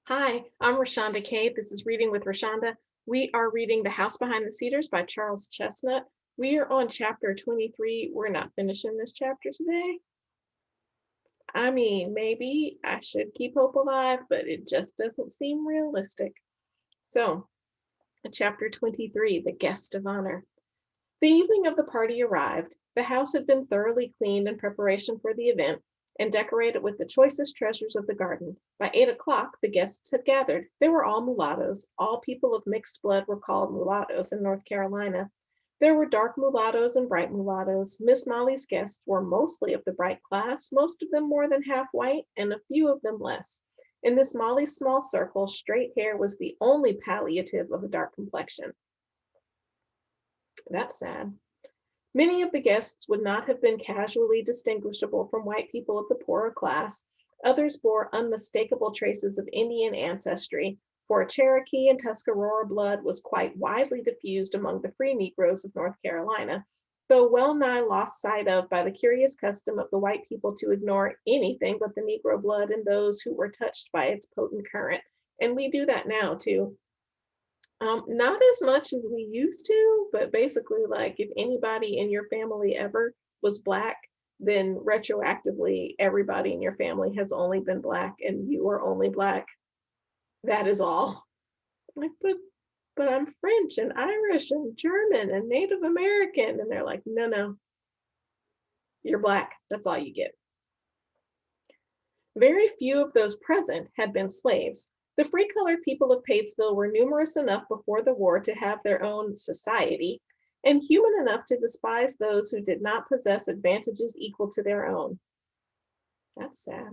Hi, I'm Rashonda Kate. This is Reading with Rashonda. We are reading The House Behind the Cedars by Charles Chesnutt. We are on chapter 23. We're not finishing this chapter today. I mean, maybe I should keep hope alive, but it just doesn't seem realistic. So, chapter 23, The Guest of Honor. The evening of the party arrived. The house had been thoroughly cleaned in preparation for the event and decorated with the choicest treasures of the garden. By 8 o'clock, the guests had gathered. They were all mulattoes. All people of mixed blood were called mulattoes in North Carolina. There were dark mulattoes and bright mulattoes. Miss Molly's guests were mostly of the bright class, most of them more than half white, and a few of them less. In Miss Molly's small circle, straight hair was the only palliative of a dark complexion. That's sad. Many of the guests would not have been casually distinguishable from white people of the poorer class. Others bore unmistakable traces of Indian ancestry, for Cherokee and Tuscarora blood was quite widely diffused among the free Negroes of North Carolina, though well nigh lost sight of by the curious custom of the white people to ignore anything but the Negro blood in those who were touched by its potent current. And we do that now too. Not as much as we used to, but basically, like if anybody in your family ever was black, then retroactively everybody in your family has only been black and you are only black. That is all. Like, but I'm French and Irish and German and Native American. And they're like, no, you're black. That's all you get. Very few of those present had been slaves. The free colored people of Patesville were numerous enough before the war to have their own society, and human enough to despise those who did not possess advantages equal to their own. That's sad.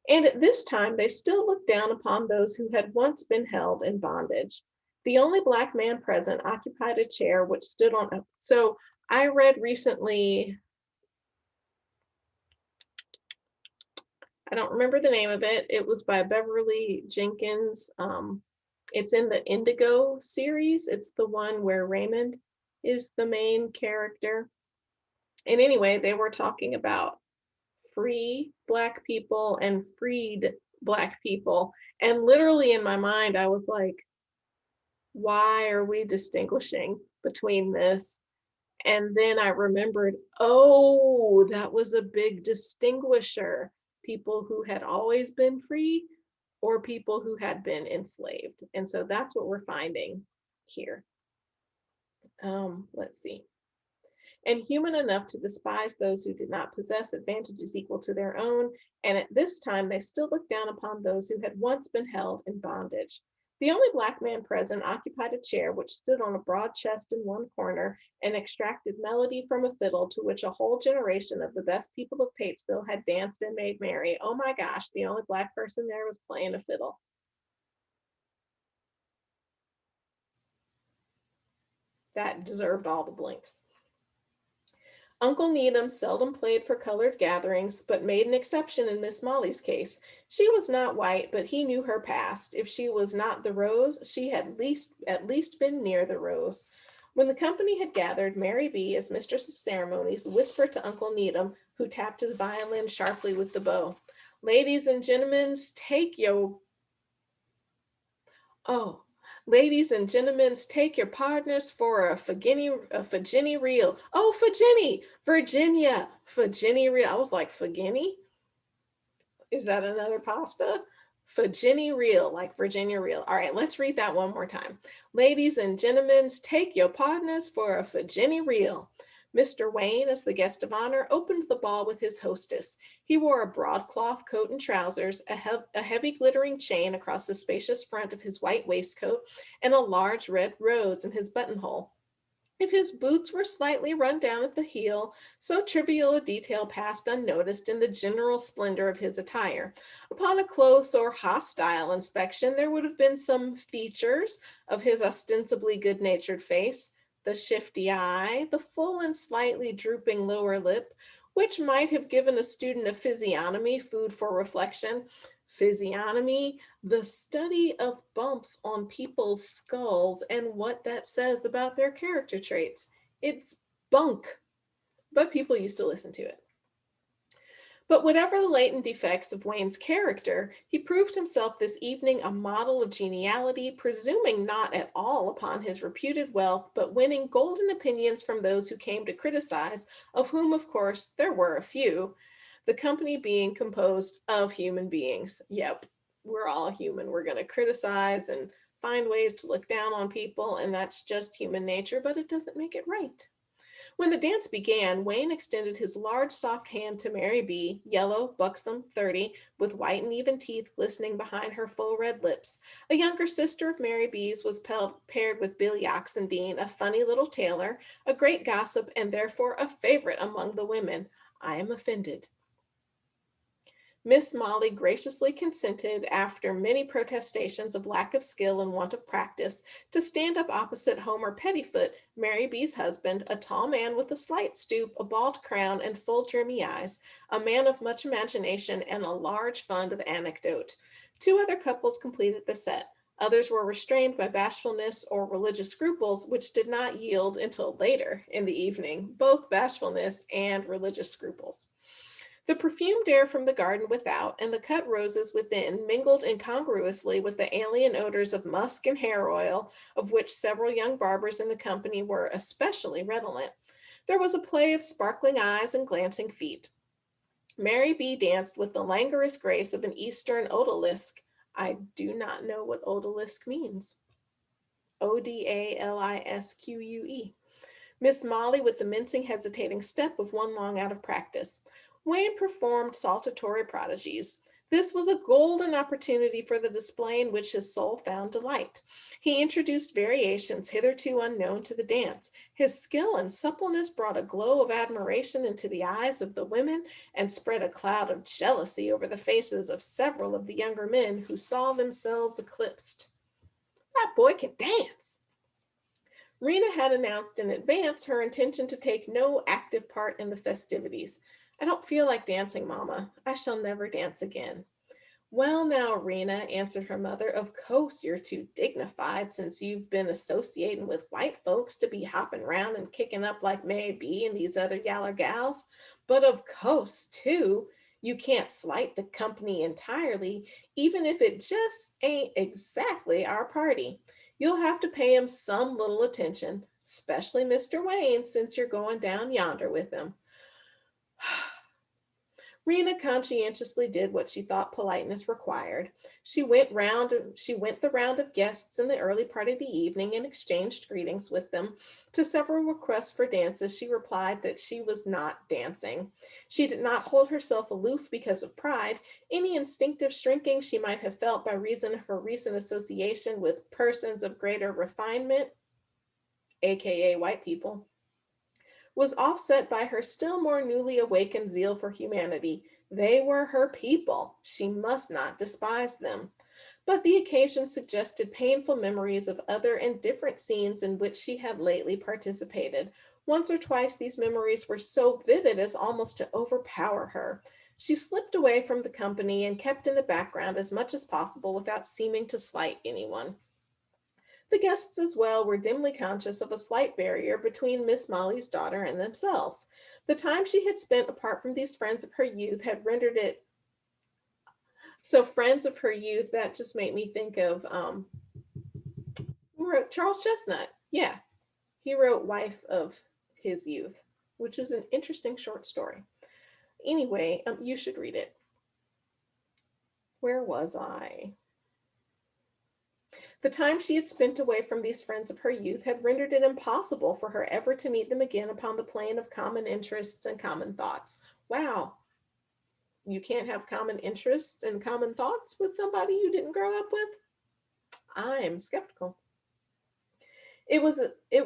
And at this time, they still looked down upon those who had once been held in bondage. The only Black man present occupied a chair which stood on a. So I read recently, I don't remember the name of it. It was by Beverly Jenkins. It's in the Indigo series. It's the one where Raymond is the main character. And anyway, they were talking about free Black people and freed Black people. And literally in my mind, I was like, why are we distinguishing between this? And then I remembered, oh, that was a big distinguisher. People who had always been free or people who had been enslaved. And so that's what we're finding here. Let's see. And human enough to despise those who did not possess advantages equal to their own. And at this time, they still looked down upon those who had once been held in bondage. The only Black man present occupied a chair which stood on a broad chest in one corner and extracted melody from a fiddle to which a whole generation of the best people of Patesville had danced and made merry. Oh my gosh, the only Black person there was playing a fiddle. That deserved all the blinks. Uncle Needham seldom played for colored gatherings, but made an exception in Miss Molly's case. She was not white, but he knew her past. If she was not the rose, she had at least been near the rose. When the company had gathered, Mary B., as mistress of ceremonies, whispered to Uncle Needham, who tapped his violin sharply with the bow, "Ladies and gentlemen, take your Oh, ladies and gentlemen, take your partners for a Virginia reel. Oh, Virginia, Virginia reel. I was like, Fagini? Is that another pasta? Virginia reel, like Virginia reel. All right, let's read that one more time. Ladies and gentlemen, take your partners for a Virginia reel. Mr. Wayne, as the guest of honor, opened the ball with his hostess. He wore a broadcloth coat and trousers, a heavy glittering chain across the spacious front of his white waistcoat, and a large red rose in his buttonhole. If his boots were slightly run down at the heel, so trivial a detail passed unnoticed in the general splendor of his attire. Upon a close or hostile inspection, there would have been some features of his ostensibly good natured face, the shifty eye, the full and slightly drooping lower lip, which might have given a student of physiognomy food for reflection. Physiognomy, the study of bumps on people's skulls and what that says about their character traits. It's bunk, but people used to listen to it. But whatever the latent defects of Wayne's character, he proved himself this evening a model of geniality, presuming not at all upon his reputed wealth, but winning golden opinions from those who came to criticize, of whom, of course, there were a few, the company being composed of human beings. Yep, we're all human. We're going to criticize and find ways to look down on people, and that's just human nature, but it doesn't make it right. When the dance began, Wayne extended his large, soft hand to Mary B., yellow, buxom, 30, with white and even teeth glistening behind her full red lips. A younger sister of Mary B.'s was paired with Billy Oxendine, a funny little tailor, a great gossip, and therefore a favorite among the women. I am offended. Miss Molly graciously consented, after many protestations of lack of skill and want of practice, to stand up opposite Homer Pettifoot, Mary B.'s husband, a tall man with a slight stoop, a bald crown, and full dreamy eyes, a man of much imagination and a large fund of anecdote. Two other couples completed the set. Others were restrained by bashfulness or religious scruples, which did not yield until later in the evening, both bashfulness and religious scruples. The perfumed air from the garden without and the cut roses within mingled incongruously with the alien odors of musk and hair oil, of which several young barbers in the company were especially redolent. There was a play of sparkling eyes and glancing feet. Mary B. danced with the languorous grace of an Eastern odalisque. I do not know what odalisque means. Odalisque. Miss Molly with the mincing, hesitating step of one long out of practice. Wayne performed saltatory prodigies. This was a golden opportunity for the display in which his soul found delight. He introduced variations hitherto unknown to the dance. His skill and suppleness brought a glow of admiration into the eyes of the women and spread a cloud of jealousy over the faces of several of the younger men who saw themselves eclipsed. That boy can dance. Rena had announced in advance her intention to take no active part in the festivities. I don't feel like dancing, Mama. I shall never dance again. Well, now, Rena, answered her mother, of course you're too dignified since you've been associating with white folks to be hopping round and kicking up like Mary B. and these other yaller gals. But of course, too, you can't slight the company entirely, even if it just ain't exactly our party. You'll have to pay him some little attention, especially Mr. Wayne, since you're going down yonder with him. Rena conscientiously did what she thought politeness required. She went the round of guests in the early part of the evening and exchanged greetings with them. To several requests for dances, she replied that she was not dancing. She did not hold herself aloof because of pride. Any instinctive shrinking she might have felt by reason of her recent association with persons of greater refinement, aka white people, was offset by her still more newly awakened zeal for humanity. They were her people. She must not despise them. But the occasion suggested painful memories of other and different scenes in which she had lately participated. Once or twice these memories were so vivid as almost to overpower her. She slipped away from the company and kept in the background as much as possible without seeming to slight anyone. The guests as well were dimly conscious of a slight barrier between Miss Molly's daughter and themselves. The time she had spent apart from these friends of her youth had rendered it so. Friends of her youth, that just made me think of who wrote Charles Chesnutt. Yeah, he wrote Wife of His Youth, which is an interesting short story. Anyway, you should read it. Where was I? The time she had spent away from these friends of her youth had rendered it impossible for her ever to meet them again upon the plane of common interests and common thoughts. Wow, you can't have common interests and common thoughts with somebody you didn't grow up with? I am skeptical. It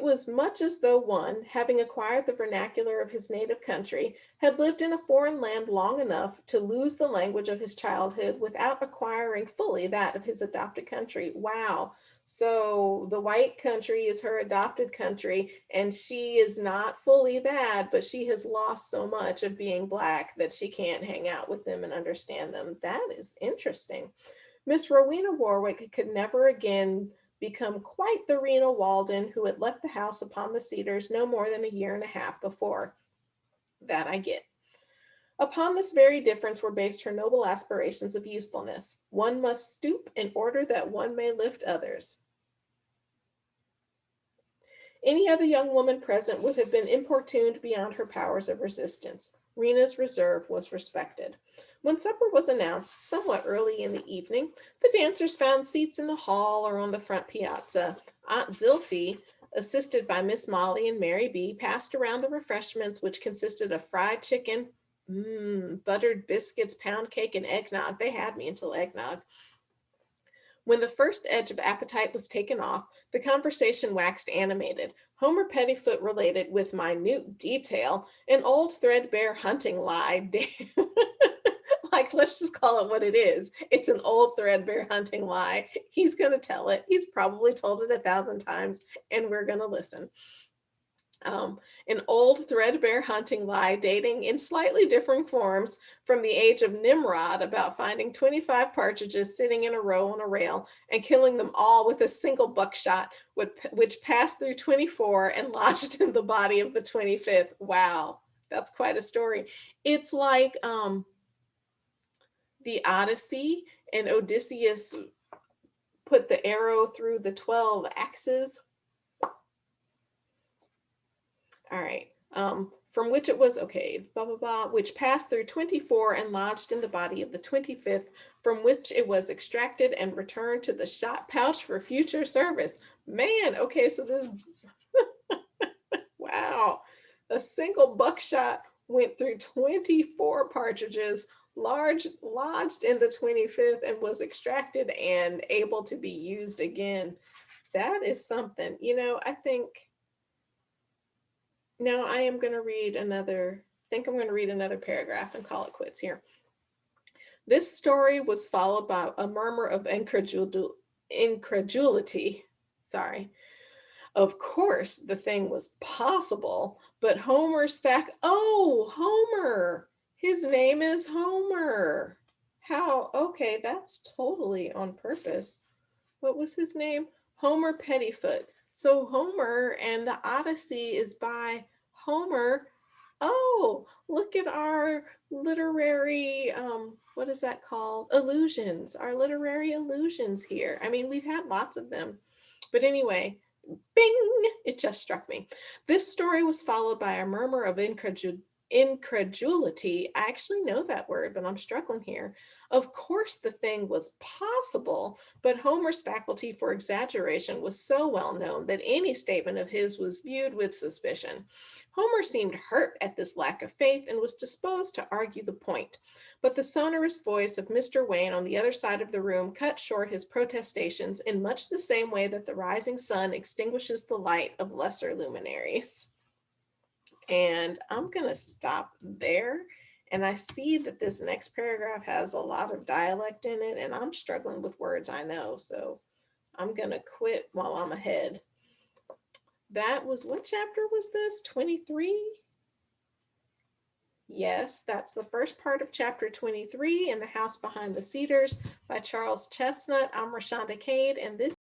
was much as though one, having acquired the vernacular of his native country, had lived in a foreign land long enough to lose the language of his childhood without acquiring fully that of his adopted country. Wow. So the white country is her adopted country, and she is not fully that, but she has lost so much of being Black that she can't hang out with them and understand them. That is interesting. Miss Rowena Warwick could never again become quite the Rena Walden who had left the house upon the Cedars no more than a year and a half before. That I get. Upon this very difference were based her noble aspirations of usefulness. One must stoop in order that one may lift others. Any other young woman present would have been importuned beyond her powers of resistance. Rena's reserve was respected. When supper was announced, somewhat early in the evening, the dancers found seats in the hall or on the front piazza. Aunt Zilphy, assisted by Miss Molly and Mary B., passed around the refreshments, which consisted of fried chicken, buttered biscuits, pound cake, and eggnog. They had me until eggnog. When the first edge of appetite was taken off, the conversation waxed animated. Homer Pettifoot related with minute detail an old threadbare hunting lie. Like, let's just call it what it is. It's an old threadbare hunting lie. He's going to tell it. He's probably told it 1,000 times, and we're going to listen. An old threadbare hunting lie dating in slightly different forms from the age of Nimrod about finding 25 partridges sitting in a row on a rail and killing them all with a single buckshot, which passed through 24 and lodged in the body of the 25th. Wow, that's quite a story. It's like the Odyssey, and Odysseus put the arrow through the 12 axes. All right. From which it was, okay, blah, blah, blah, which passed through 24 and lodged in the body of the 25th, from which it was extracted and returned to the shot pouch for future service. Man, okay, so this, wow, a single buckshot went through 24 partridges, lodged in the 25th, and was extracted and able to be used again. That is something, I think. Now I am going to read another paragraph and call it quits here. This story was followed by a murmur of incredulity. Sorry. Of course, the thing was possible, but Homer's fact. Oh, Homer. His name is Homer. How? Okay, that's totally on purpose. What was his name? Homer Pettifoot. So Homer and the Odyssey is by Homer. Oh, look at our literary, what is that called? Illusions, our literary illusions here. I mean, we've had lots of them. But anyway, bing, it just struck me. This story was followed by a murmur of incredulity. I actually know that word, but I'm struggling here. Of course, the thing was possible, but Homer's faculty for exaggeration was so well known that any statement of his was viewed with suspicion. Homer seemed hurt at this lack of faith and was disposed to argue the point. But the sonorous voice of Mr. Wayne on the other side of the room cut short his protestations in much the same way that the rising sun extinguishes the light of lesser luminaries. And I'm going to stop there. And I see that this next paragraph has a lot of dialect in it, and I'm struggling with words I know. So I'm going to quit while I'm ahead. That was, what chapter was this? 23? Yes, that's the first part of chapter 23 in The House Behind the Cedars by Charles Chesnutt. I'm Rashonda Cade, and this